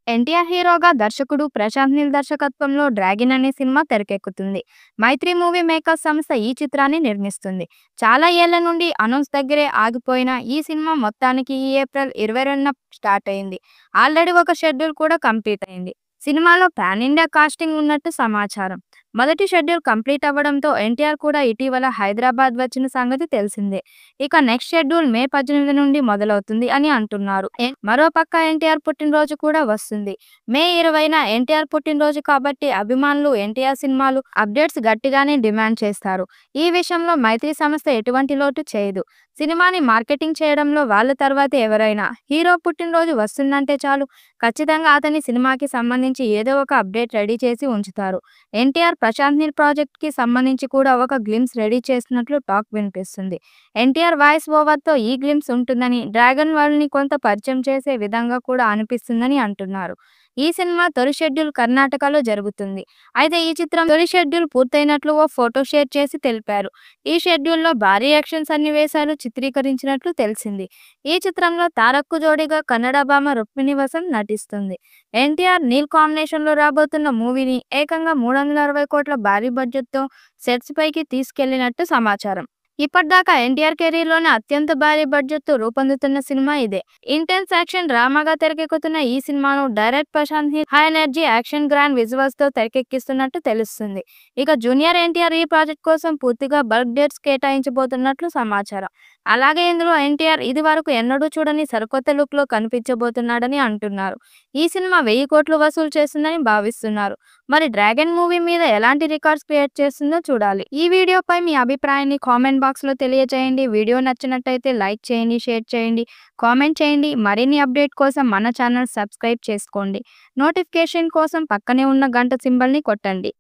ఎన్టీఆర్ హీరోగా దర్శకుడు ప్రశాంత్ నీల్ దర్శకత్వంలో 'డ్రాగన్' అనే సినిమా తెరకెక్కుతుంది. మైత్రి మూవీ మేకర్స్ సంస్థ ఈ చిత్రాన్ని నిర్మిస్తుంది. చాలా ఏళ్ల నుండి అనౌన్స్ దగ్గరే ఆగిపోయిన ఈ సినిమా మొత్తానికి ఈ ఏప్రిల్ 22న స్టార్ట్ అయింది. ఆల్రెడీ ఒక షెడ్యూల్ కూడా కంప్లీట్ అయింది. సినిమాలో పాన్ ఇండియా కాస్టింగ్ ఉన్నట్టు సమాచారం. మొదటి షెడ్యూల్ కంప్లీట్ అవ్వడంతో ఎన్టీఆర్ కూడా ఇటీవల హైదరాబాద్ వచ్చిన సంగతి తెలిసిందే. ఇక నెక్స్ట్ షెడ్యూల్ మే 18 నుండి మొదలవుతుంది అని అంటున్నారు. మరోపక్క ఎన్టీఆర్ పుట్టినరోజు కూడా వస్తుంది. మే 20న ఎన్టీఆర్ పుట్టినరోజు కాబట్టి అభిమానులు ఎన్టీఆర్ సినిమాలు అప్డేట్స్ గట్టిగానే డిమాండ్ చేస్తారు. ఈ విషయంలో మైత్రి సంస్థ ఎటువంటి లోటు చేయదు. సినిమాని మార్కెటింగ్ చేయడంలో వాళ్ళ తర్వాతే ఎవరైనా. హీరో పుట్టినరోజు వస్తుందంటే చాలు ఖచ్చితంగా అతని సినిమాకి సంబంధించి ఏదో ఒక అప్డేట్ రెడీ చేసి ఉంచుతారు. ఎన్టీఆర్ ప్రశాంత్ నీల్ ప్రాజెక్ట్ కి సంబంధించి కూడా ఒక గ్లిమ్స్ రెడీ చేసినట్లు టాక్ వినిపిస్తుంది. ఎన్టీఆర్ వాయిస్ ఓవర్ తో ఈ గ్లిమ్స్ ఉంటుందని, డ్రాగన్ వరల్డ్ ని కొంత పరిచయం చేసే విధంగా కూడా అనిపిస్తుందని అంటున్నారు. ఈ సినిమా తొలి షెడ్యూల్ కర్ణాటకలో జరుగుతుంది. అయితే ఈ చిత్రం తొలి షెడ్యూల్ పూర్తయినట్లు ఓ ఫోటో షేర్ చేసి తెలిపారు. ఈ షెడ్యూల్లో భారీ యాక్షన్ సన్నివేశాలు చిత్రీకరించినట్లు తెలిసింది. ఈ చిత్రంలో తారక్కు జోడీగా కన్నడ భామ రుక్మిణి వసంత్ నటిస్తుంది. ఎన్టీఆర్ నీల్ కాంబినేషన్ లో రాబోతున్న మూవీని ఏకంగా 360 కోట్ల భారీ బడ్జెట్ తో సెట్స్ పైకి తీసుకెళ్లినట్టు సమాచారం. ఇప్పటిదాకా ఎన్టీఆర్ కెరీర్ లోనే అత్యంత భారీ బడ్జెట్ తో రూపొందుతున్న సినిమా ఇదే. ఇంటెన్స్ యాక్షన్ డ్రామాగా తెరకెక్కుతున్న ఈ సినిమాను direct Prashanth Neel high energy action grand visuals తో తెరకెక్కిస్తున్నట్టు తెలుస్తుంది. ఇక జూనియర్ ఎన్టీఆర్ ఈ ప్రాజెక్ట్ కోసం పూర్తిగా బల్క్ డేట్స్ కేటాయించబోతున్నట్లు సమాచారం. అలాగే ఇందులో ఎన్టీఆర్ ఇది వరకు ఎన్నడూ చూడని సరికొత్త లుక్ లో కనిపించబోతున్నాడని అంటున్నారు. ఈ సినిమా 1000 కోట్లు వసూలు చేస్తుందని భావిస్తున్నారు. మరి డ్రాగన్ మూవీ మీద ఎలాంటి రికార్డ్స్ క్రియేట్ చేస్తుందో చూడాలి. ఈ వీడియోపై మీ అభిప్రాయాన్ని కామెంట్ బాక్స్ లో తెలియజేయండి. వీడియో నచ్చినట్టయితే లైక్ చేయండి, షేర్ చేయండి, కామెంట్ చేయండి. మరిన్ని అప్డేట్ కోసం మన ఛానల్ సబ్స్క్రైబ్ చేసుకోండి. నోటిఫికేషన్ కోసం పక్కనే ఉన్న గంట సింబల్ ని కొట్టండి.